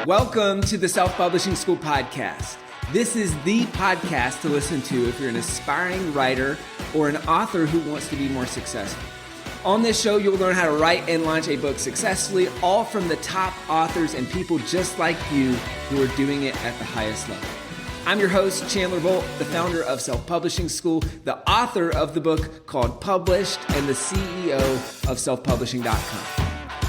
Welcome to the Self-Publishing School podcast. This is the podcast to listen to if you're an aspiring writer or an author who wants to be more successful. On this show, you'll learn how to write and launch a book successfully, all from the top authors and people just like you who are doing it at the highest level. I'm your host, Chandler Bolt, the founder of Self-Publishing School, the author of the book called Published, and the CEO of selfpublishing.com.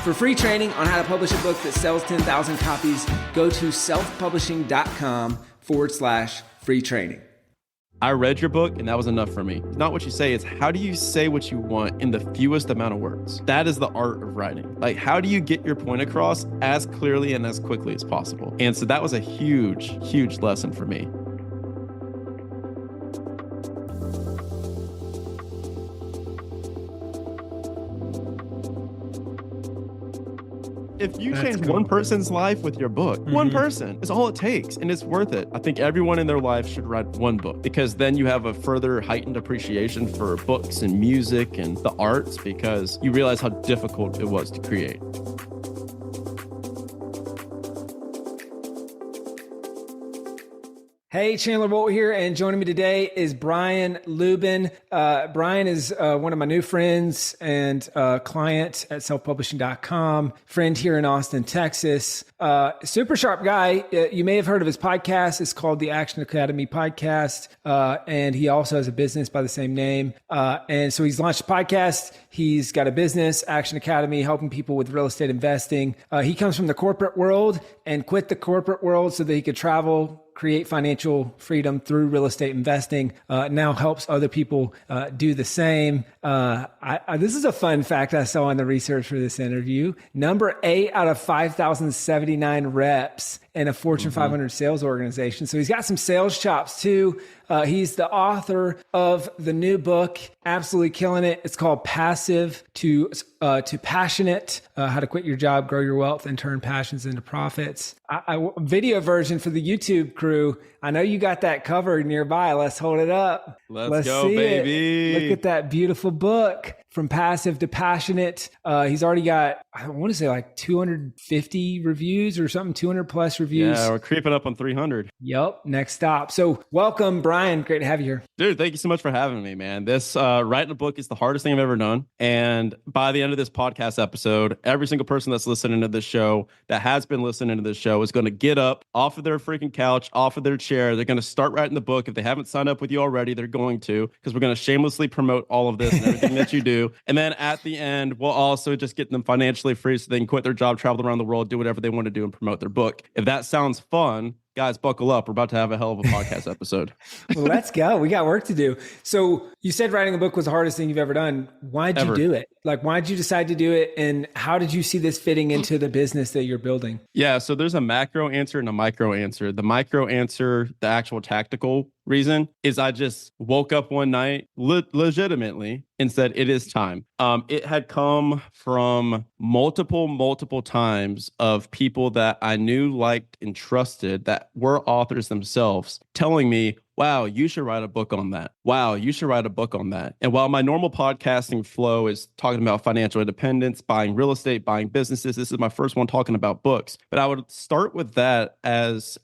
For free training on how to publish a book that sells 10,000 copies, go to selfpublishing.com/free training. I read your book and that was enough for me. It's not what you say, it's how do you say what you want in the fewest amount of words? That is the art of writing. Like, how do you get your point across as clearly and as quickly as possible? And so that was a huge, huge lesson for me. If you change one person's life with your book, one person is all it takes, and it's worth it. I think everyone in their life should write one book, because then you have a further heightened appreciation for books and music and the arts, because you realize how difficult it was to create. Hey, Chandler Bolt here, and joining me today is Brian Lubin. Brian is one of my new friends and client at selfpublishing.com, friend here in Austin, Texas. Super sharp guy. You may have heard of his podcast. It's called the Action Academy Podcast, and he also has a business by the same name. And so he's launched a podcast. He's got a business, Action Academy, helping people with real estate investing. He comes from the corporate world and quit the corporate world so that he could travel, create financial freedom through real estate investing, now helps other people do the same. This is a fun fact I saw in the research for this interview. Number 8 out of 5,079 reps in a Fortune 500 sales organization. So he's got some sales chops too. He's the author of the new book, absolutely killing it. It's called Passive to Passionate, How to Quit Your Job, Grow Your Wealth, and Turn Passions into Profits. Video version for the YouTube crew. I know you got that cover nearby. Let's hold it up. Let's go, see baby. Look at that beautiful book, From Passive to Passionate. He's already got, I want to say like 250 reviews or something, 200 plus reviews. Yeah, we're creeping up on 300. Yep, next stop. So welcome, Brian. Great to have you here. Dude, thank you so much for having me, man. This writing a book is the hardest thing I've ever done. And by the end of this podcast episode, every single person that's listening to this show, that has been listening to this show, is going to get up off of their freaking couch, off of their chair. They're going to start writing the book. If they haven't signed up with you already, they're going to, because we're going to shamelessly promote all of this and everything that you do. And then at the end, we'll also just get them financially free so they can quit their job, travel around the world, do whatever they want to do, and promote their book. If that sounds fun, guys, buckle up. We're about to have a hell of a podcast episode. Well, let's go. We got work to do. So you said writing a book was the hardest thing you've ever done. Why'd you do it? Like, why'd you decide to do it? And how did you see this fitting into the business that you're building? Yeah, so there's a macro answer and a micro answer. The micro answer, the actual tactical reason, is I just woke up one night legitimately and said, it is time. It had come from multiple times of people that I knew, liked, and trusted that were authors themselves telling me, wow, you should write a book on that. Wow, you should write a book on that. And while my normal podcasting flow is talking about financial independence, buying real estate, buying businesses, this is my first one talking about books. But I would start with that as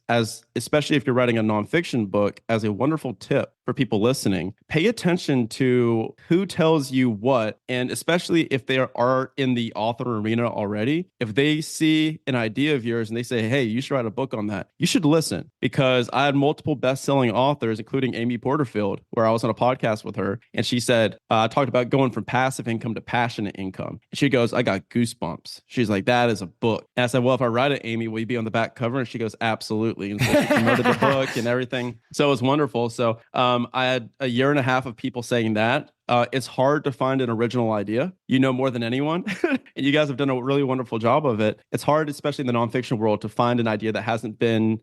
especially if you're writing a nonfiction book, as a wonderful tip for people listening. Pay attention to who tells you what, and especially if they are in the author arena already, if they see an idea of yours and they say, hey, you should write a book on that, you should listen. Because I had multiple best-selling authors, including Amy Porterfield, where I was on a podcast with her, and she said, I talked about going from passive income to passionate income. And she goes, I got goosebumps. She's like, that is a book. And I said, well, if I write it, Amy, will you be on the back cover? And she goes, absolutely. And so she promoted the book and everything. So it was wonderful. So I had a year and a half of people saying that. It's hard to find an original idea. You know more than anyone. And you guys have done a really wonderful job of it. It's hard, especially in the nonfiction world, to find an idea that hasn't been,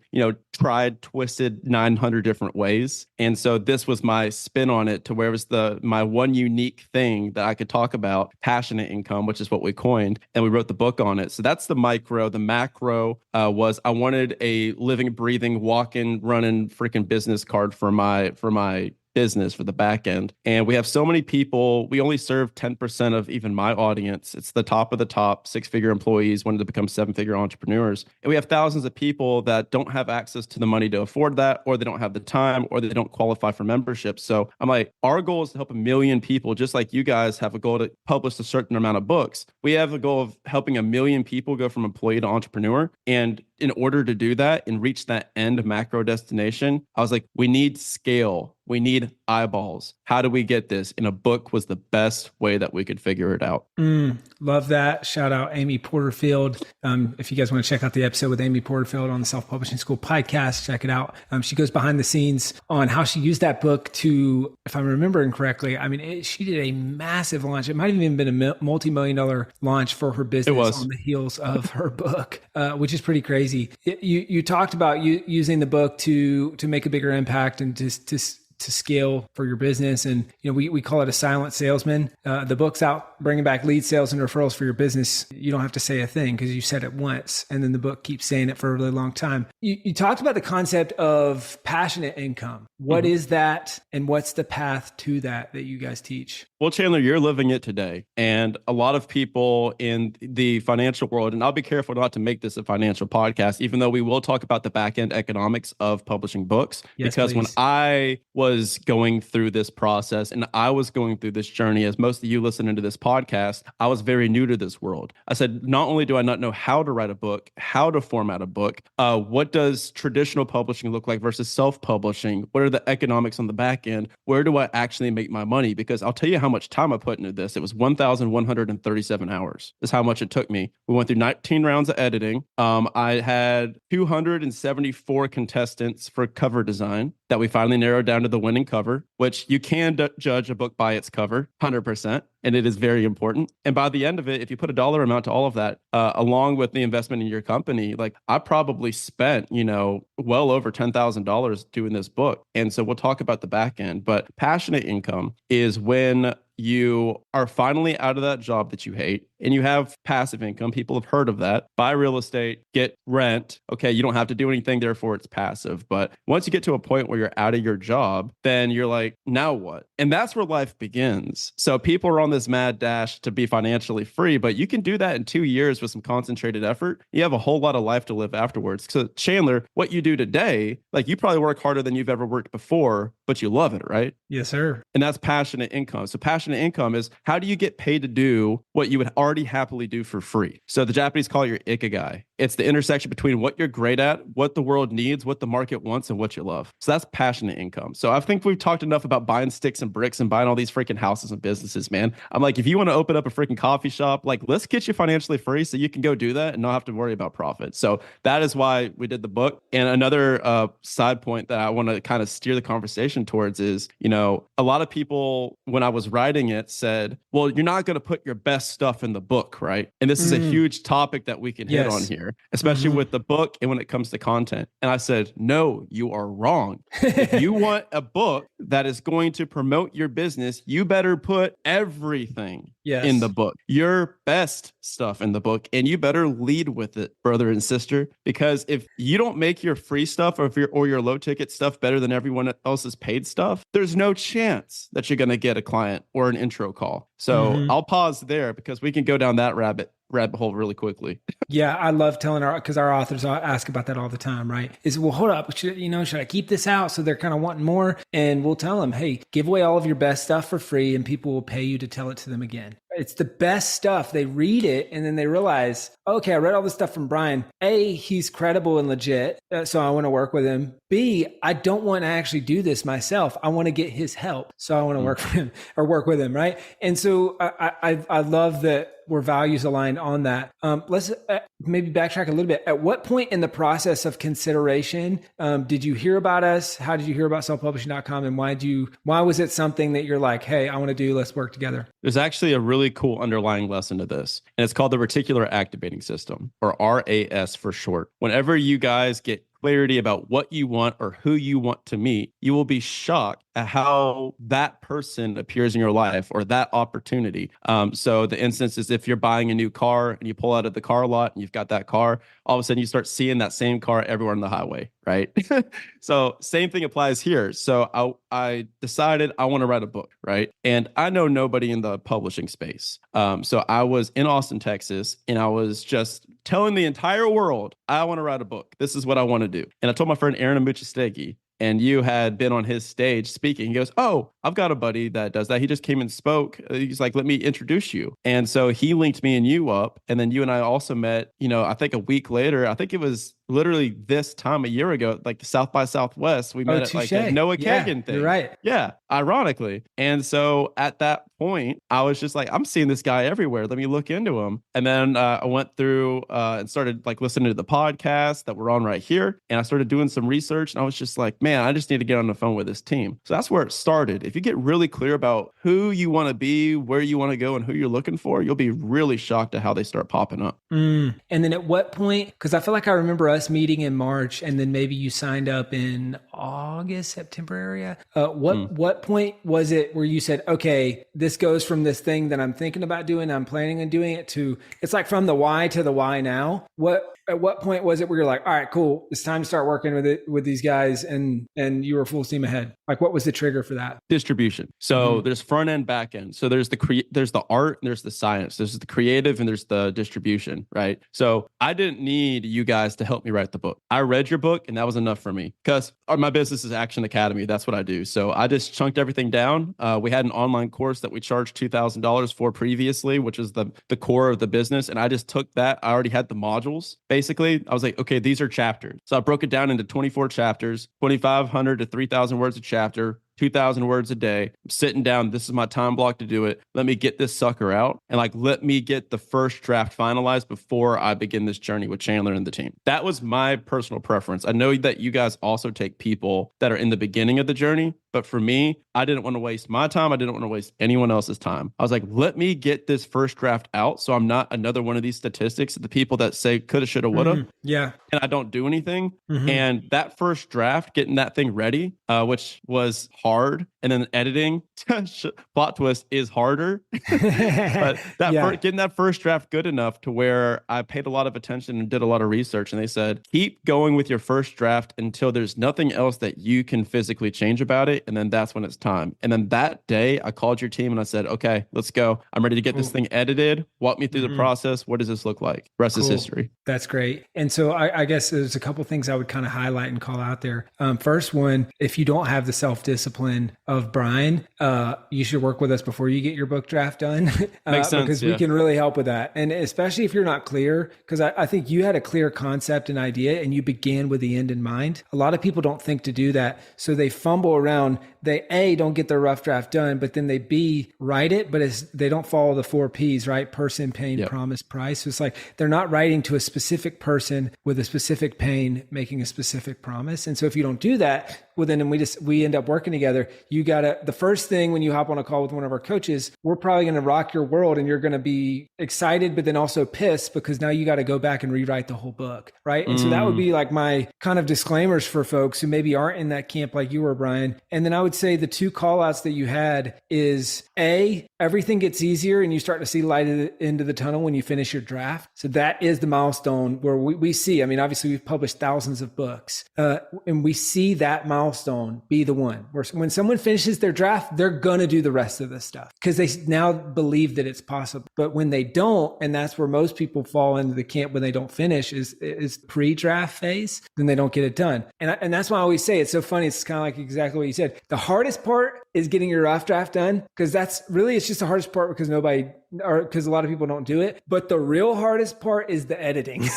tried, twisted 900 different ways. And so this was my spin on it, to where it was my one unique thing that I could talk about, passionate income, which is what we coined. And we wrote the book on it. So that's the micro. The macro was I wanted a living, breathing, walking, running freaking business card for my business for the back end. And we have so many people, we only serve 10% of even my audience. It's the top of the top, 6-figure employees wanting to become 7-figure entrepreneurs. And we have thousands of people that don't have access to the money to afford that, or they don't have the time, or they don't qualify for membership. So I'm like, our goal is to help 1 million people, just like you guys have a goal to publish a certain amount of books. We have a goal of helping 1 million people go from employee to entrepreneur. And in order to do that and reach that end macro destination, I was like, we need scale. We need eyeballs. How do we get this? And a book was the best way that we could figure it out. Love that. Shout out Amy Porterfield. If you guys want to check out the episode with Amy Porterfield on the Self-Publishing School podcast, check it out. She goes behind the scenes on how she used that book to, if I'm remembering correctly, I mean, she did a massive launch. It might have even been a multi-million-dollar launch for her business on the heels of her book, which is pretty crazy. You talked about using the book to make a bigger impact and to scale for your business. And, we call it a silent salesman. The book's out bringing back lead sales and referrals for your business. You don't have to say a thing because you said it once. And then the book keeps saying it for a really long time. You talked about the concept of passionate income. What is that? And what's the path to that you guys teach? Well, Chandler, you're living it today. And a lot of people in the financial world, and I'll be careful not to make this a financial podcast, even though we will talk about the back end economics of publishing books. Yes, because please. When I was going through this process and I was going through this journey, as most of you listening to this podcast, I was very new to this world. I said, not only do I not know how to write a book, how to format a book, what does traditional publishing look like versus self-publishing? What are the economics on the back end? Where do I actually make my money? Because I'll tell you how much time I put into this. It was 1,137 hours. That's how much it took me. We went through 19 rounds of editing. I had 274 contestants for cover design that we finally narrowed down to the winning cover, which you can judge a book by its cover, 100%. And it is very important. And by the end of it, if you put a dollar amount to all of that, along with the investment in your company, like I probably spent, well over $10,000 doing this book. And so we'll talk about the back end, but passionate income is when you are finally out of that job that you hate and you have passive income. People have heard of that. Buy real estate, get rent. Okay, you don't have to do anything, therefore it's passive. But once you get to a point where you're out of your job, then you're like, now what? And that's where life begins. So people are on this mad dash to be financially free, but you can do that in 2 years with some concentrated effort. You have a whole lot of life to live afterwards. So Chandler, what you do today, like you probably work harder than you've ever worked before, but you love it, right? Yes, sir. And that's passionate income. So passionate income is how do you get paid to do what you would already happily do for free? So the Japanese call it your ikigai. It's the intersection between what you're great at, what the world needs, what the market wants, and what you love. So that's passionate income. So I think we've talked enough about buying sticks and bricks and buying all these freaking houses and businesses, man. I'm like, if you want to open up a freaking coffee shop, like let's get you financially free so you can go do that and not have to worry about profit. So that is why we did the book. And another side point that I want to kind of steer the conversation towards is, a lot of people, when I was writing it, said, well, you're not going to put your best stuff in the book, right? And this is a huge topic that we can hit on here, especially with the book and when it comes to content. And I said, no, you are wrong. If you want a book that is going to promote your business, you better put everything in the book, your best stuff in the book, and you better lead with it, brother and sister, because if you don't make your free stuff or your low ticket stuff better than everyone else's paid stuff, there's no chance that you're going to get a client or an intro call. So I'll pause there because we can go down that rabbit hole really quickly. Yeah, I love telling because our authors ask about that all the time, right? Well, hold up, should I keep this out? So they're kind of wanting more, and we'll tell them, hey, give away all of your best stuff for free, and people will pay you to tell it to them again. It's the best stuff. They read it and then they realize, okay, I read all this stuff from Brian. A, he's credible and legit, so I want to work with him. B, I don't want to actually do this myself. I want to get his help, so I want to work for him or work with him, right? And so I love that we're values aligned on that. Let's maybe backtrack a little bit. At what point in the process of consideration did you hear about us? How did you hear about selfpublishing.com, and why was it something that you're like, hey, I want to do, let's work together? There's actually a really cool underlying lesson to this, and it's called the reticular activating system, or RAS for short. Whenever you guys get clarity about what you want or who you want to meet, you will be shocked at how that person appears in your life or that opportunity. So the instance is if you're buying a new car and you pull out of the car lot and you've got that car, all of a sudden you start seeing that same car everywhere on the highway, right? So same thing applies here. So I decided I want to write a book, right? And I know nobody in the publishing space. So I was in Austin, Texas, and I was just telling the entire world, I want to write a book. This is what I want to do. And I told my friend Aaron Amuchastegui, and you had been on his stage speaking. He goes, oh, I've got a buddy that does that. He just came and spoke. He's like, let me introduce you. And so he linked me and you up. And then you and I also met, I think a week later. I think it was literally this time a year ago, like South by Southwest. We met at like a Noah Kagan thing. You're right. Yeah, ironically. And so at that point, I was just like, I'm seeing this guy everywhere. Let me look into him. And then I went through and started like listening to the podcast that we're on right here. And I started doing some research. And I was just like, man, I just need to get on the phone with this team. So that's where it started. If you get really clear about who you want to be, where you want to go, and who you're looking for, you'll be really shocked at how they start popping up. And then at what point, because I feel like I remember us meeting in March, and then maybe you signed up in August, September area. What point was it where you said, okay, this goes from this thing that I'm thinking about doing, I'm planning on doing it, to, it's like from the why to the why now? At what point was it where you're like, all right, cool, it's time to start working with these guys, and you were full steam ahead? Like, what was the trigger for that? Distribution. So there's front end, back end. So there's the art, and there's the science. There's the creative, and there's the distribution, right? So I didn't need you guys to help me write the book. I read your book, and that was enough for me, because my business is Action Academy. That's what I do. So I just chunked everything down. We had an online course that we charged $2,000 for previously, which is the core of the business. And I just took that. I already had the modules. Basically, I was like, okay, these are chapters. So I broke it down into 24 chapters, 2,500 to 3,000 words a chapter, 2,000 words a day. I'm sitting down. This is my time block to do it. Let me get this sucker out, and like, let me get the first draft finalized before I begin this journey with Chandler and the team. That was my personal preference. I know that you guys also take people that are in the beginning of the journey, but for me, I didn't want to waste my time. I didn't want to waste anyone else's time. I was like, let me get this first draft out, so I'm not another one of these statistics, the people that say coulda, shoulda, woulda. Yeah. And I don't do anything. And that first draft, getting that thing ready, which was hard, and then editing, plot twist, is harder. But getting that first draft good enough to where I paid a lot of attention and did a lot of research, and they said, keep going with your first draft until there's nothing else that you can physically change about it, and then that's when it's time. And then that day, I called your team and I said, okay, let's go. I'm ready to get this thing edited. Walk me through the process. What does this look like? Rest is history. That's great. And so I guess there's a couple things I would kind of highlight and call out there. First one, if you don't have the self-discipline of Brian, you should work with us before you get your book draft done. Makes sense, because we can really help with that. And especially if you're not clear, because I think you had a clear concept and idea, and you began with the end in mind. A lot of people don't think to do that. So they fumble around. They A, don't get their rough draft done, but then they B, write it, but they don't follow the 4 Ps, right? Person, pain, promise, price. So it's like they're not writing to a specific person with a specific pain, making a specific promise. And so if you don't do that, well, then we end up working together. The first thing when you hop on a call with one of our coaches, we're probably going to rock your world, and you're going to be excited, but then also pissed, because now you got to go back and rewrite the whole book, right? And so that would be like my kind of disclaimers for folks who maybe aren't in that camp like you were, Brian. And then I would say the 2 call outs that you had is A, everything gets easier and you start to see light at the end of the tunnel when you finish your draft. So that is the milestone where we see, I mean, obviously we've published thousands of books, and we see that milestone be the one where when someone finishes their draft, they're going to do the rest of this stuff because they now believe that it's possible. But when they don't, and that's where most people fall into the camp when they don't finish is pre-draft phase, then they don't get it done. And that's why I always say, it's so funny. It's kind of like exactly what you said. The hardest part is getting your rough draft done, because it's just the hardest part because because a lot of people don't do it. But the real hardest part is the editing.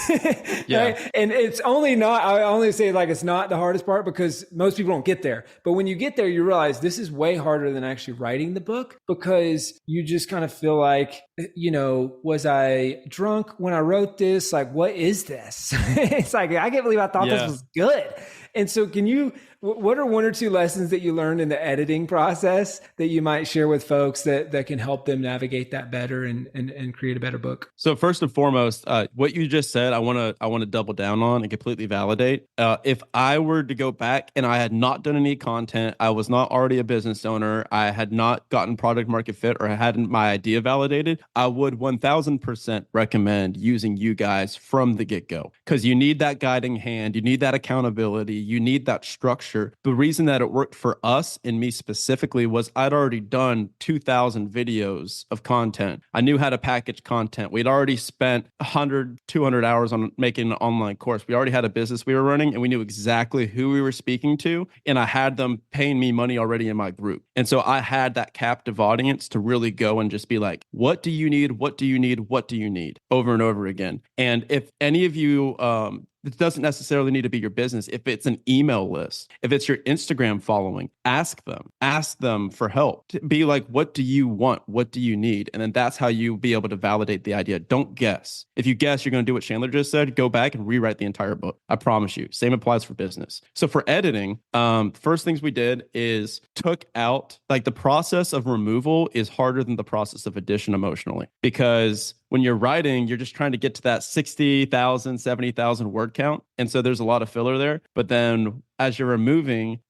Right? And I only say like it's not the hardest part because most people don't get there. But when you get there, you realize this is way harder than actually writing the book, because you just kind of feel like, was I drunk when I wrote this? Like, what is this? It's like, I can't believe I thought this was good. And so what are 1 or 2 lessons that you learned in the editing process that you might share with folks that can help them navigate that better? better and create a better book? So first and foremost, what you just said, I want to double down on and completely validate. If I were to go back and I had not done any content, I was not already a business owner, I had not gotten product market fit, or I hadn't my idea validated, I would 1000% recommend using you guys from the get-go, because you need that guiding hand, you need that accountability, you need that structure. The reason that it worked for us and me specifically was I'd already done 2,000 videos of content. I knew how to package content. We'd already spent 100, 200 hours on making an online course. We already had a business we were running, and we knew exactly who we were speaking to. And I had them paying me money already in my group. And so I had that captive audience to really go and just be like, what do you need? What do you need? What do you need? Over and over again. And if any of you, it doesn't necessarily need to be your business. If it's an email list, if it's your Instagram following, ask them for help. Be like, what do you want? What do you need? And then that's how you be able to validate the idea. Don't guess. If you guess, you're going to do what Chandler just said, go back and rewrite the entire book. I promise you. Same applies for business. So for editing, first things we did is took out, like, the process of removal is harder than the process of addition emotionally, because when you're writing, you're just trying to get to that 60,000, 70,000 word count. And so there's a lot of filler there. But then as you're removing,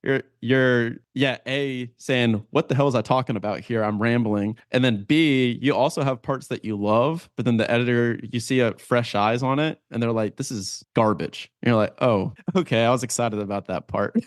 you're saying, what the hell is I talking about here? I'm rambling. And then B, you also have parts that you love, but then the editor, you see a fresh eyes on it and they're like, this is garbage. And you're like, oh, okay. I was excited about that part. And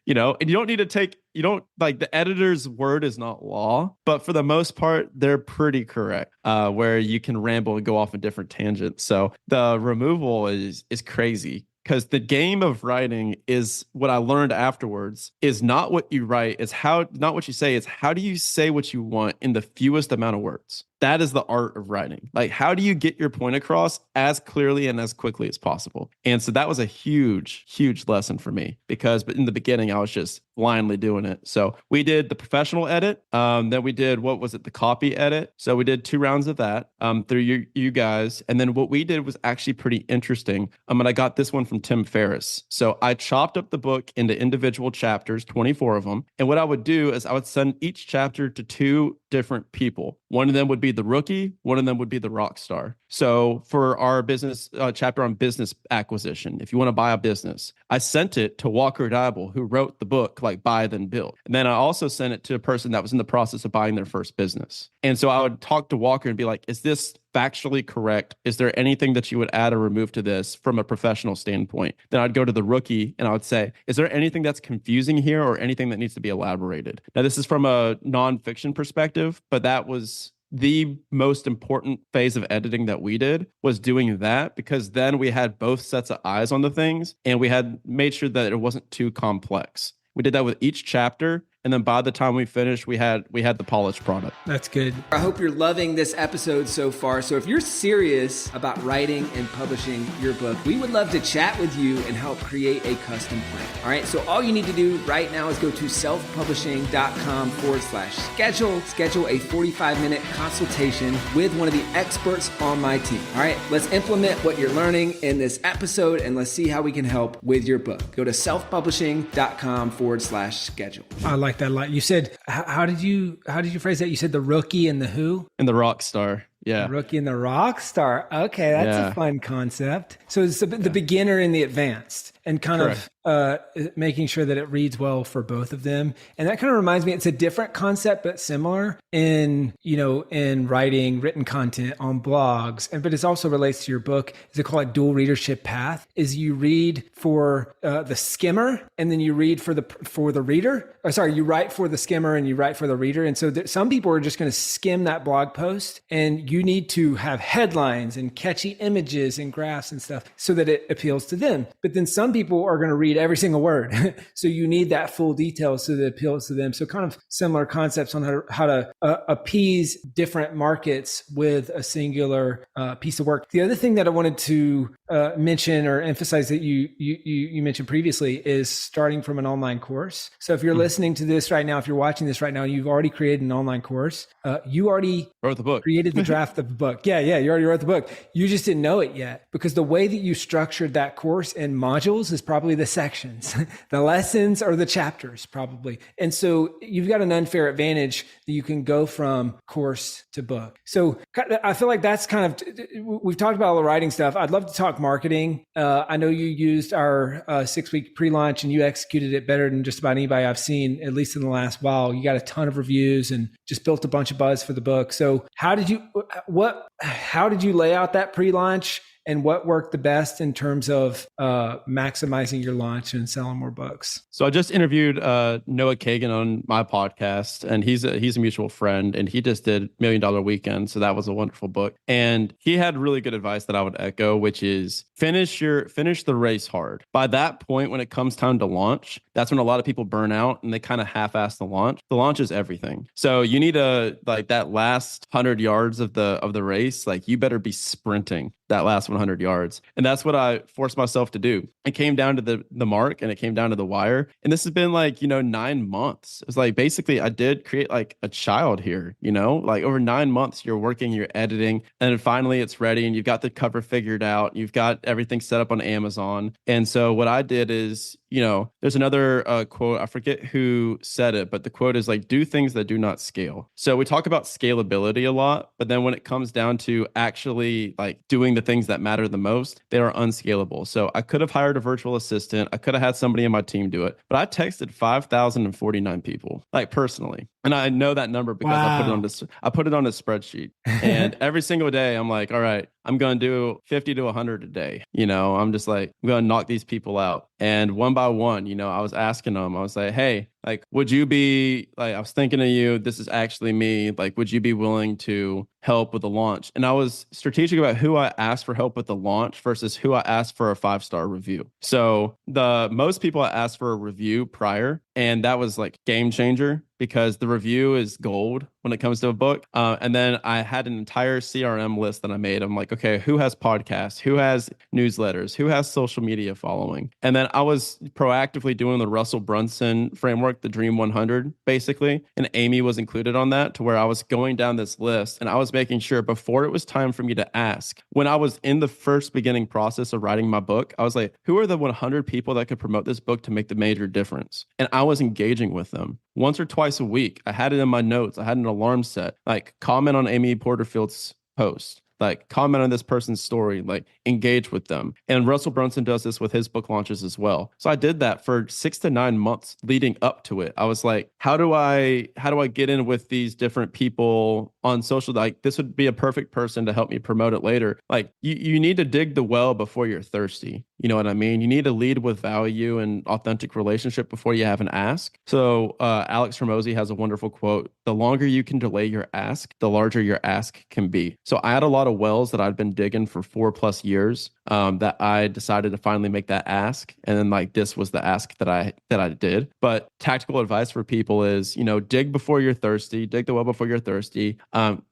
you don't need to the editor's word is not law, but for the most part, they're pretty correct, where you can ramble and go off in different tangents. So the removal is crazy, because the game of writing is what I learned afterwards is not what you write, not what you say, it's how do you say what you want in the fewest amount of words. That is the art of writing. Like, how do you get your point across as clearly and as quickly as possible? And so that was a huge, huge lesson for me, because in the beginning, I was just blindly doing it. So we did the professional edit. Then we did, the copy edit. So we did 2 rounds of that through you guys. And then what we did was actually pretty interesting. And I got this one from Tim Ferriss. So I chopped up the book into individual chapters, 24 of them. And what I would do is I would send each chapter to 2 different people. One of them would be the rookie, one of them would be the rock star. So for our business chapter on business acquisition, if you want to buy a business, I sent it to Walker Dibble, who wrote the book, like Buy Then Build. And then I also sent it to a person that was in the process of buying their first business. And so I would talk to Walker and be like, is this factually correct? Is there anything that you would add or remove to this from a professional standpoint? Then I'd go to the rookie and I would say, is there anything that's confusing here or anything that needs to be elaborated? Now, this is from a nonfiction perspective, but that was the most important phase of editing that we did, was doing that, because then we had both sets of eyes on the things and we had made sure that it wasn't too complex. We did that with each chapter. And then by the time we finished, we had the polished product. That's good. I hope you're loving this episode so far. So if you're serious about writing and publishing your book, we would love to chat with you and help create a custom plan. All right. So all you need to do right now is go to selfpublishing.com/schedule. Schedule a 45-minute consultation with one of the experts on my team. All right. Let's implement what you're learning in this episode and let's see how we can help with your book. Go to selfpublishing.com/schedule. I like that a lot. You said, how did you phrase that? You said the rookie and the who? And the rock star. Yeah. The rookie and the rock star. Okay. That's a fun concept. So it's the beginner and the advanced, and kind Correct. of making sure that it reads well for both of them. And that kind of reminds me, it's a different concept, but similar in writing written content on blogs. But it also relates to your book. Is it called dual readership path? Is you read for the skimmer and then you read for the reader. Or sorry, you write for the skimmer and you write for the reader. And so some people are just going to skim that blog post, and you need to have headlines and catchy images and graphs and stuff so that it appeals to them. But then some people are going to read every single word. So you need that full detail so that it appeals to them. So kind of similar concepts on how to appease different markets with a singular piece of work. The other thing that I wanted to mention or emphasize that you mentioned previously is starting from an online course. So if you're listening to this right now, if you're watching this right now, you've already created an online course. You already wrote the book, created the draft of the book. Yeah, you already wrote the book. You just didn't know it yet because the way that you structured that course in modules is probably the sections, the lessons or the chapters probably. And so you've got an unfair advantage that you can go from course to book. So I feel like that's kind of, we've talked about all the writing stuff. I'd love to talk marketing. I know you used our 6-week pre-launch and you executed it better than just about anybody I've seen, at least in the last while. You got a ton of reviews and just built a bunch of buzz for the book. So how did you lay out that pre-launch? And what worked the best in terms of maximizing your launch and selling more books? So I just interviewed Noah Kagan on my podcast, and he's a mutual friend, and he just did $1 Million Weekend. So that was a wonderful book. And he had really good advice that I would echo, which is finish the race hard. By that point, when it comes time to launch, that's when a lot of people burn out and they kind of half-ass the launch. The launch is everything. So you need that last 100 yards of the race, like you better be sprinting that last 100 yards. And that's what I forced myself to do. It came down to the mark and it came down to the wire. And this has been 9 months. It's like, basically I did create like a child here, like over 9 months, you're working, you're editing, and then finally it's ready and you've got the cover figured out. You've got everything set up on Amazon. And so what I did is, there's another quote, I forget who said it, but the quote is like, do things that do not scale. So we talk about scalability a lot, but then when it comes down to actually like doing the things that matter the most, they are unscalable. So I could have hired a virtual assistant. I could have had somebody in my team do it, but I texted 5,049 people, like personally. And I know that number because I put it on a spreadsheet. And every single day I'm like, all right, I'm going to do 50 to 100 a day. I'm just like, I'm going to knock these people out. And one by one, I was asking them, I was like, hey, like, would you be like, I was thinking of you, this is actually me. Like, would you be willing to help with the launch? And I was strategic about who I asked for help with the launch versus who I asked for a 5-star review. So the most people I asked for a review prior, and that was like game changer because the review is gold when it comes to a book. And then I had an entire CRM list that I made. I'm like, okay, who has podcasts? Who has newsletters? Who has social media following? And then I was proactively doing the Russell Brunson framework, the Dream 100, basically. And Amy was included on that, to where I was going down this list and I was making sure before it was time for me to ask, when I was in the first beginning process of writing my book, I was like, who are the 100 people that could promote this book to make the major difference? And I was engaging with them once or twice a week. I had it in my notes. I had an alarm set, like comment on Amy Porterfield's post, like comment on this person's story, like engage with them. And Russell Brunson does this with his book launches as well. So I did that for 6 to 9 months leading up to it. I was like, how do I get in with these different people on social? Like, this would be a perfect person to help me promote it later. Like, you need to dig the well before you're thirsty. You know what I mean? You need to lead with value and authentic relationship before you have an ask. So Alex Hormozy has a wonderful quote: the longer you can delay your ask, the larger your ask can be. So I had a lot of wells that I'd been digging for 4+ years that I decided to finally make that ask. And then like this was the ask that I did. But tactical advice for people is, dig before you're thirsty, dig the well before you're thirsty.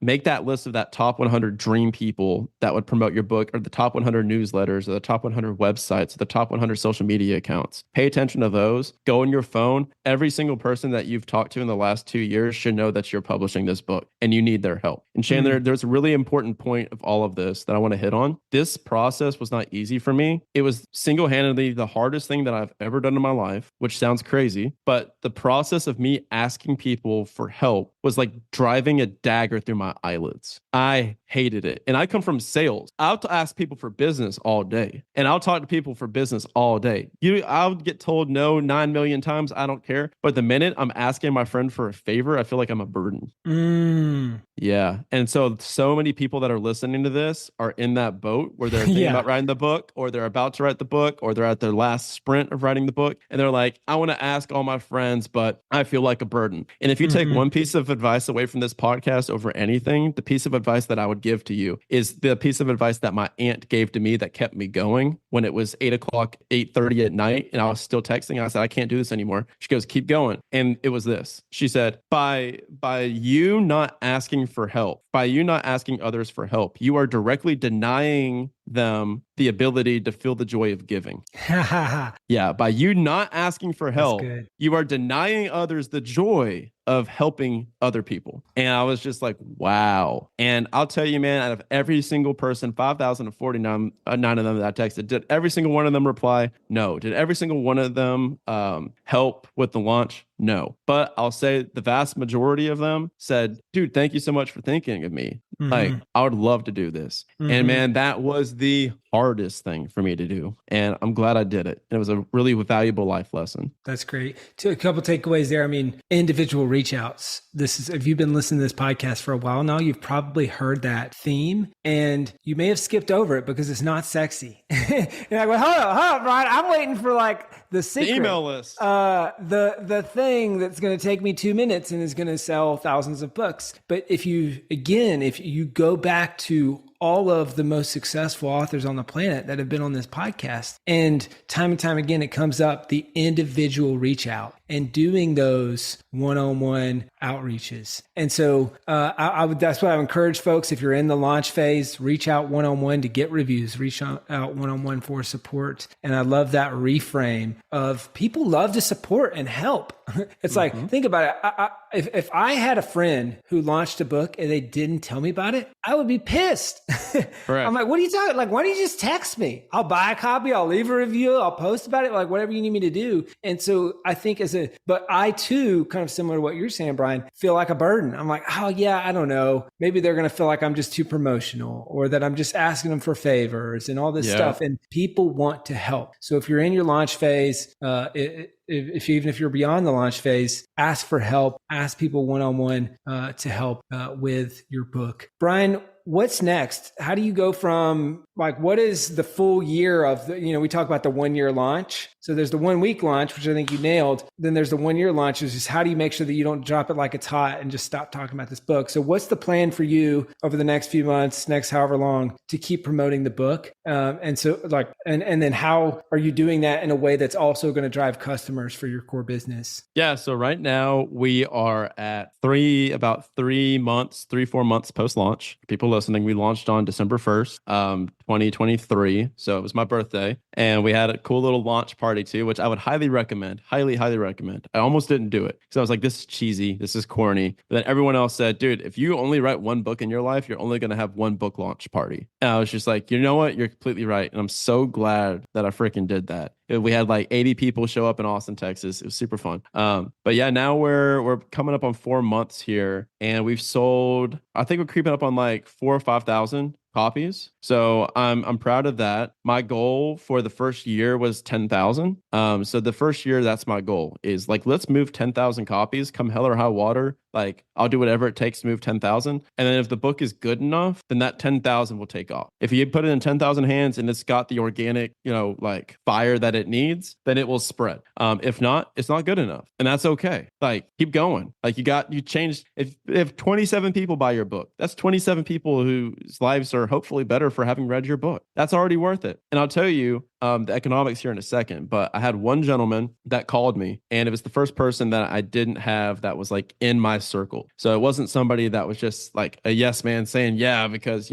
Make that list of that top 100 dream people that would promote your book, or the top 100 newsletters, or the top 100 websites, or the top 100 social media accounts. Pay attention to those. Go on your phone. Every single person that you've talked to in the last 2 years should know that you're publishing this book and you need their help. And Chandler, there's a really important point of all of this that I want to hit on. This process was not easy for me. It was single-handedly the hardest thing that I've ever done in my life, which sounds crazy, but the process of me asking people for help was like driving a dagger through my eyelids. I hated it. And I come from sales. I'll ask people for business all day, and I'll talk to people for business all day. I'll get told no 9 million times. I don't care. But the minute I'm asking my friend for a favor, I feel like I'm a burden. Yeah. And so many people that are listening to this are in that boat where they're thinking about writing the book, or they're about to write the book, or they're at their last sprint of writing the book. And they're like, I want to ask all my friends, but I feel like a burden. And if you take one piece of advice away from this podcast over anything, the piece of advice that I would give to you is the piece of advice that my aunt gave to me that kept me going when it was 8 o'clock, 8:30 at night, and I was still texting. I said, I can't do this anymore. She goes, keep going. And it was this. She said, by you not asking for help, by you not asking others for help, you are directly denying them the ability to feel the joy of giving. Yeah, by you not asking for help, you are denying others the joy of helping other people. And I was just like, wow. And I'll tell you, man, out of every single person, 5,049 nine of them that I texted, did every single one of them reply? No. Did every single one of them help with the launch? No. But I'll say the vast majority of them said, dude, thank you so much for thinking of me. Like, I would love to do this. And man, that was the hardest thing for me to do. And I'm glad I did it. It was a really valuable life lesson. That's great. A couple takeaways there. I mean, individual reach outs. If you've been listening to this podcast for a while now, you've probably heard that theme and you may have skipped over it because it's not sexy. You're like, well, hold on, Brian. I'm waiting for like the secret. The email list. The thing that's going to take me 2 minutes and is going to sell thousands of books. But if you go back to all of the most successful authors on the planet that have been on this podcast, and time again, it comes up, the individual reach out and doing those one-on-one outreaches. And so that's what I would encourage folks. If you're in the launch phase, reach out one-on-one to get reviews, reach out one-on-one for support. And I love that reframe of people love to support and help. It's like, think about it. If I had a friend who launched a book and they didn't tell me about it, I would be pissed. I'm like, what are you talking? Like, why don't you just text me? I'll buy a copy. I'll leave a review. I'll post about it. Like whatever you need me to do. And so I think but I too, kind of similar to what you're saying, Brian, feel like a burden. I'm like, oh yeah, I don't know. Maybe they're going to feel like I'm just too promotional or that I'm just asking them for favors and all this stuff. And people want to help. So if you're in your launch phase, even if you're beyond the launch phase, ask for help, ask people one-on-one to help with your book. Brian, what's next? How do you go from what is the full year of we talk about the 1 year launch. So there's the 1 week launch, which I think you nailed. Then there's the 1 year launch, which is how do you make sure that you don't drop it like it's hot and just stop talking about this book? So what's the plan for you over the next few months, next however long, to keep promoting the book? And then how are you doing that in a way that's also going to drive customers for your core business? Yeah. So right now we are at 4 months post-launch. People listening, we launched on December 1st, 2023. So it was my birthday and we had a cool little launch party too, which I would highly recommend, highly recommend. I almost didn't do it because I was like, this is cheesy. This is corny. But then everyone else said, dude, if you only write one book in your life, you're only going to have one book launch party. And I was just like, you know what? You're completely right. And I'm so glad that I freaking did that. We had like 80 people show up in Austin, Texas. It was super fun. But yeah, now we're coming up on 4 months here and we've sold, I think we're creeping up on like 4,000 or 5,000 copies. So I'm proud of that. My goal for the first year was 10,000. So the first year, that's my goal is like, let's move 10,000 copies, come hell or high water. Like I'll do whatever it takes to move 10,000. And then if the book is good enough, then that 10,000 will take off. If you put it in 10,000 hands and it's got the organic, like fire that it needs, then it will spread. If not, it's not good enough. And that's okay. Like keep going. Like you changed. If 27 people buy your book, that's 27 people whose lives are hopefully better for having read your book. That's already worth it. And I'll tell you, the economics here in a second, but I had one gentleman that called me and it was the first person that I didn't have that was like in my circle. So it wasn't somebody that was just like a yes man saying yeah because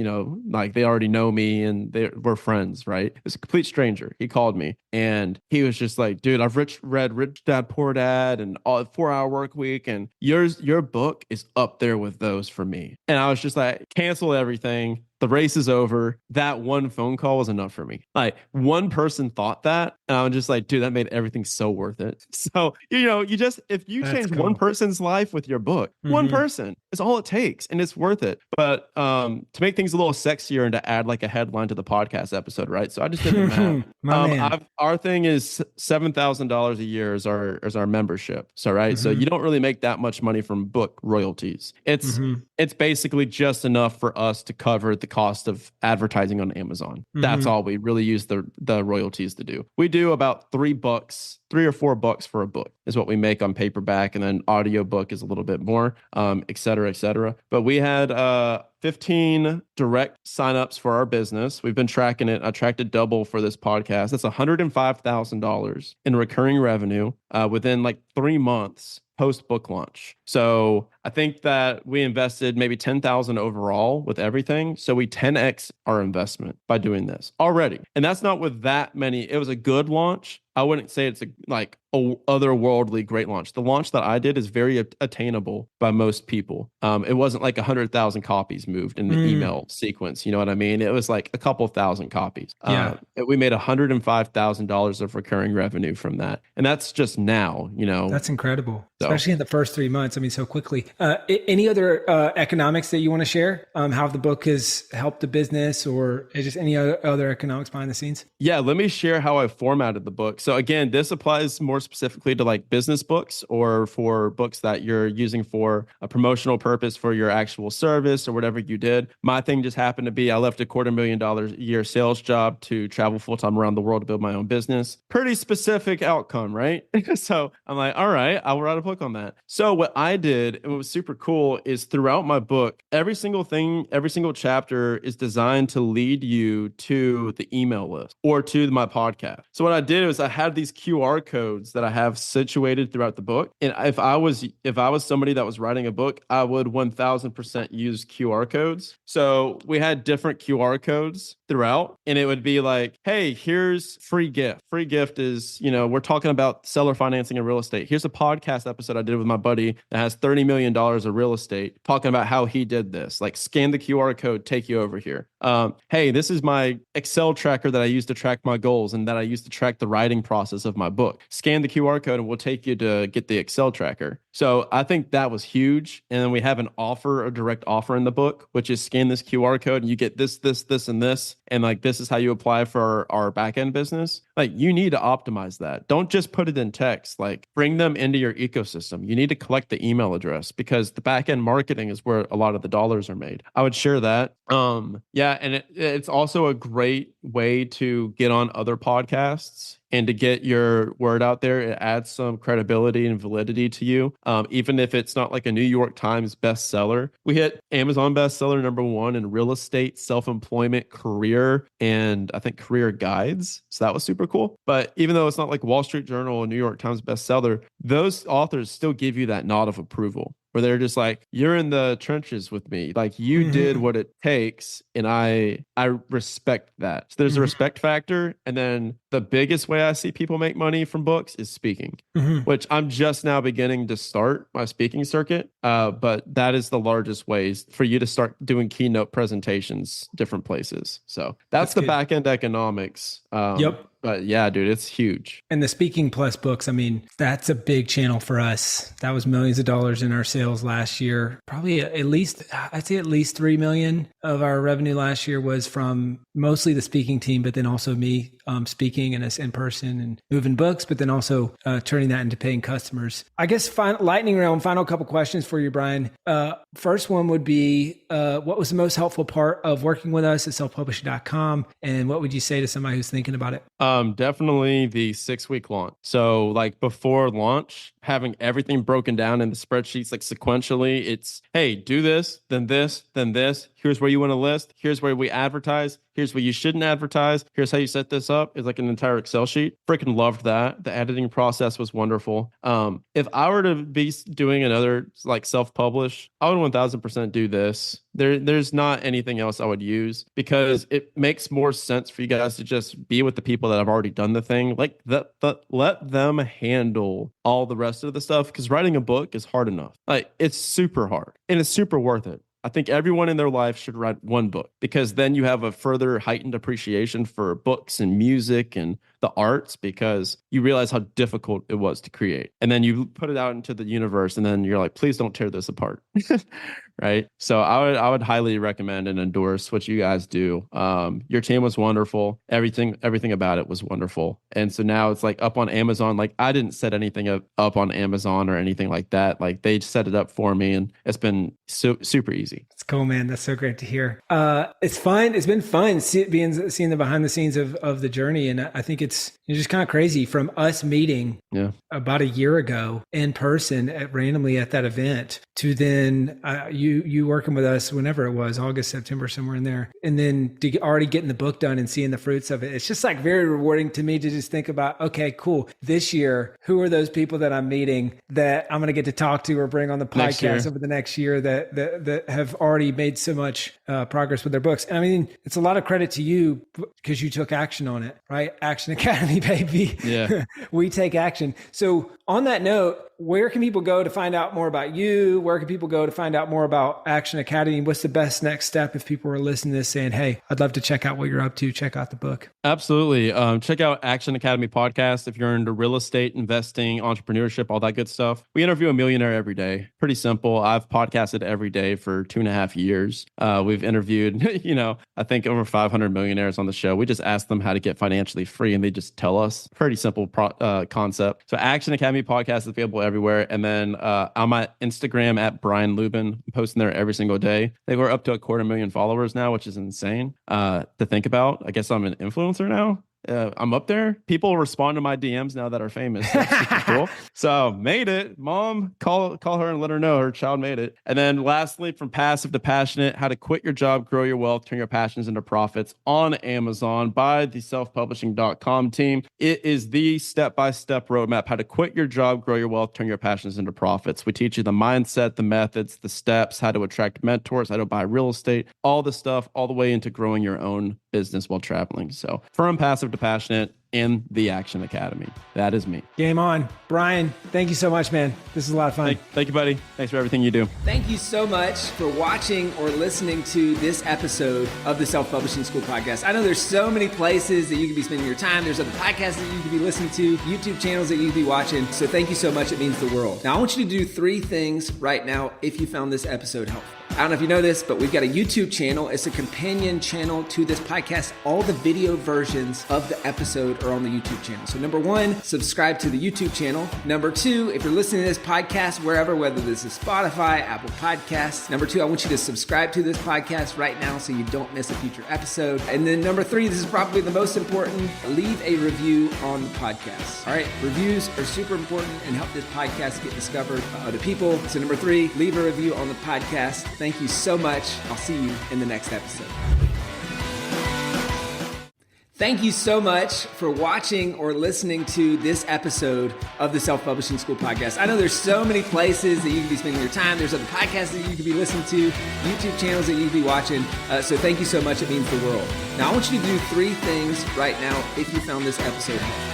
like they already know me and we're friends, right? It's a complete stranger. He called me and he was just like, dude, I've read Rich Dad Poor Dad and 4 Hour Work Week, and your book is up there with those for me. And I was just like, cancel everything. The race is over. That one phone call was enough for me. Like one person thought that, and I was just like, dude, that made everything so worth it. So, if you change one person's life with your book, one person is all it takes, and it's worth it. But to make things a little sexier and to add like a headline to the podcast episode, right? So I just did the math. Our thing is $7,000 a year is our membership. So right, so you don't really make that much money from book royalties. It's basically just enough for us to cover the cost of advertising on Amazon. That's all we really use the royalties to do. We do about $3 or $4 for a book is what we make on paperback, and then audiobook is a little bit more, et cetera, et cetera. But we had 15 direct signups for our business. We've been tracking it. I tracked it double for this podcast. That's $105,000 in recurring revenue within like 3 months post book launch. So I think that we invested maybe 10,000 overall with everything. So we 10x our investment by doing this already. And that's not with that many. It was a good launch. I wouldn't say it's a otherworldly great launch. The launch that I did is very attainable by most people. It wasn't like 100,000 copies moved in the email sequence. You know what I mean? It was like a couple thousand copies. Yeah. We made $105,000 of recurring revenue from that. And that's just now, That's incredible, So- especially in the first 3 months. I mean, so quickly. Any other economics that you want to share? How the book has helped the business, or just any other economics behind the scenes? Yeah, let me share how I formatted the book. So again, this applies more specifically to like business books or for books that you're using for a promotional purpose for your actual service or whatever you did. My thing just happened to be I left a $250,000 a year sales job to travel full time around the world to build my own business. Pretty specific outcome, right? So I'm like, all right, I will write a book on that. So what I did, and what was super cool, is throughout my book, every single thing, every single chapter is designed to lead you to the email list or to my podcast. So what I did was I had these QR codes that I have situated throughout the book. And if I was somebody that was writing a book, I would 1000% use QR codes. So we had different QR codes throughout, and it would be like, hey, here's free gift. Free gift is, we're talking about seller financing and real estate. Here's a podcast episode I did with my buddy that has $30 million of real estate, talking about how he did this. Like, scan the QR code, take you over here. Hey, this is my Excel tracker that I use to track my goals and that I use to track the writing process of my book. Scan the QR code and we'll take you to get the Excel tracker. So I think that was huge. And then we have an offer, a direct offer in the book, which is scan this QR code and you get this, and this. And like, this is how you apply for our backend business. Like, you need to optimize that. Don't just put it in text. Like, bring them into your ecosystem. You need to collect the email address because the backend marketing is where a lot of the dollars are made. I would share that. Yeah. And it's also a great way to get on other podcasts and to get your word out there. It adds some credibility and validity to you. Even if it's not like a New York Times bestseller, we hit Amazon bestseller #1 in real estate, self-employment, career, and I think career guides. So that was super cool. But even though it's not like Wall Street Journal or New York Times bestseller, those authors still give you that nod of approval, where they're just like, you're in the trenches with me. Like, you did what it takes. And I respect that. So there's a respect factor. And then the biggest way I see people make money from books is speaking, which I'm just now beginning to start my speaking circuit. But that is the largest ways for you to start doing keynote presentations, different places. So that's the back end economics. Yep. But yeah, dude, it's huge. And the Speaking Plus books, I mean, that's a big channel for us. That was millions of dollars in our sales last year. Probably I'd say at least 3 million of our revenue last year was from mostly the speaking team, but then also me speaking and us in person and moving books, but then also turning that into paying customers. I guess lightning round, final couple questions for you, Brian. First one would be, what was the most helpful part of working with us at selfpublishing.com? And what would you say to somebody who's thinking about it? Definitely the 6-week launch. So like before launch, having everything broken down in the spreadsheets, like sequentially, it's, hey, do this, then this, then this. Here's where you want to list. Here's where we advertise. Here's what you shouldn't advertise. Here's how you set this up. It's like an entire Excel sheet. Freaking loved that. The editing process was wonderful. If I were to be doing another like self-publish, I would 1000% do this. There's not anything else I would use because it makes more sense for you guys to just be with the people that have already done the thing. Like let them handle all the rest of the stuff, because writing a book is hard enough. Like, it's super hard and it's super worth it. I think everyone in their life should write one book, because then you have a further heightened appreciation for books and music and the arts, because you realize how difficult it was to create. And then you put it out into the universe and then you're like, please don't tear this apart. Right. So I would highly recommend and endorse what you guys do. Your team was wonderful. Everything about it was wonderful. And so now it's like up on Amazon. Like, I didn't set anything up on Amazon or anything like that. Like, they set it up for me, and it's been So super easy. It's cool, man. That's so great to hear. It's fun. It's been fun seeing the behind the scenes of the journey. And I think it's just kind of crazy from us meeting about a year ago in person randomly at that event to then you working with us whenever it was, August, September, somewhere in there. And then to already getting the book done and seeing the fruits of it. It's just like very rewarding to me to just think about, okay, cool. This year, who are those people that I'm meeting that I'm going to get to talk to or bring on the podcast over the next year that have already made so much progress with their books. And I mean, it's a lot of credit to you because you took action on it, right? Action Academy, baby. Yeah. We take action. So on that note, where can people go to find out more about you? Where can people go to find out more about Action Academy? What's the best next step if people are listening to this saying, hey, I'd love to check out what you're up to, check out the book? Absolutely. Check out Action Academy podcast if you're into real estate, investing, entrepreneurship, all that good stuff. We interview a millionaire every day. Pretty simple. I've podcasted every day for 2.5 years. We've interviewed, I think over 500 millionaires on the show. We just ask them how to get financially free and they just tell us. Pretty simple concept. So Action Academy podcast is available everywhere. And then I'm at Instagram at Brian Lubin. I'm posting there every single day. We're up to 250,000 followers now, which is insane to think about. I guess I'm an influencer now. I'm up there. People respond to my DMs now that are famous. That's super cool. So made it. Mom, call her and let her know her child made it. And then lastly, from passive to passionate, how to quit your job, grow your wealth, turn your passions into profits on Amazon by the selfpublishing.com team. It is the step-by-step roadmap, how to quit your job, grow your wealth, turn your passions into profits. We teach you the mindset, the methods, the steps, how to attract mentors, how to buy real estate, all the stuff, all the way into growing your own business while traveling. So from passive to passionate in the Action Academy. That is me. Game on. Brian, thank you so much, man. This is a lot of fun. Thank you, buddy. Thanks for everything you do. Thank you so much for watching or listening to this episode of the Self-Publishing School podcast. I know there's so many places that you could be spending your time. There's other podcasts that you could be listening to, YouTube channels that you could be watching. So thank you so much. It means the world. Now, I want you to do 3 things right now if you found this episode helpful. I don't know if you know this, but we've got a YouTube channel. It's a companion channel to this podcast. All the video versions of the episode are on the YouTube channel. So number 1, subscribe to the YouTube channel. Number 2, if you're listening to this podcast wherever, whether this is Spotify, Apple Podcasts. Number 2, I want you to subscribe to this podcast right now so you don't miss a future episode. And then number 3, this is probably the most important, leave a review on the podcast. All right, reviews are super important and help this podcast get discovered by other people. So number 3, leave a review on the podcast. Thank you so much. I'll see you in the next episode. Thank you so much for watching or listening to this episode of the Self-Publishing School podcast. I know there's so many places that you can be spending your time. There's other podcasts that you could be listening to, YouTube channels that you could be watching. So thank you so much. It means the world. Now, I want you to do 3 things right now if you found this episode helpful.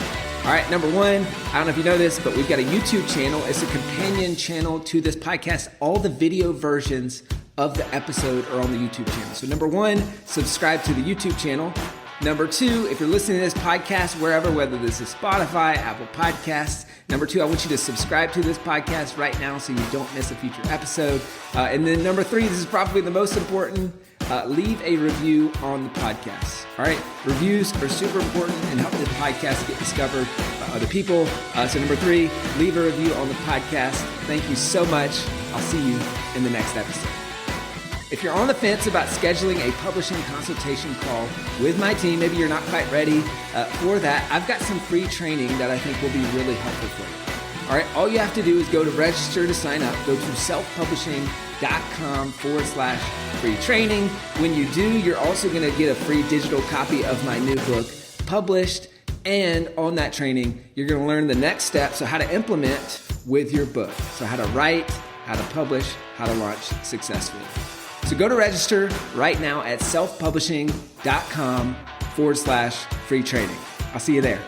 All right, number 1, I don't know if you know this, but we've got a YouTube channel. It's a companion channel to this podcast. All the video versions of the episode are on the YouTube channel. So number 1, subscribe to the YouTube channel. Number 2, if you're listening to this podcast wherever, whether this is Spotify, Apple Podcasts. Number 2, I want you to subscribe to this podcast right now so you don't miss a future episode. And then number 3, this is probably the most important, leave a review on the podcast. All right, reviews are super important and help this podcast get discovered by other people. So number 3, leave a review on the podcast. Thank you so much. I'll see you in the next episode. If you're on the fence about scheduling a publishing consultation call with my team, maybe you're not quite ready for that, I've got some free training that I think will be really helpful for you. All right, all you have to do is go to register to sign up. Go to selfpublishing.com/free training. When you do, you're also going to get a free digital copy of my new book, Published. And on that training, you're going to learn the next steps, so how to implement with your book. So how to write, how to publish, how to launch successfully. So go to register right now at selfpublishing.com/free training. I'll see you there.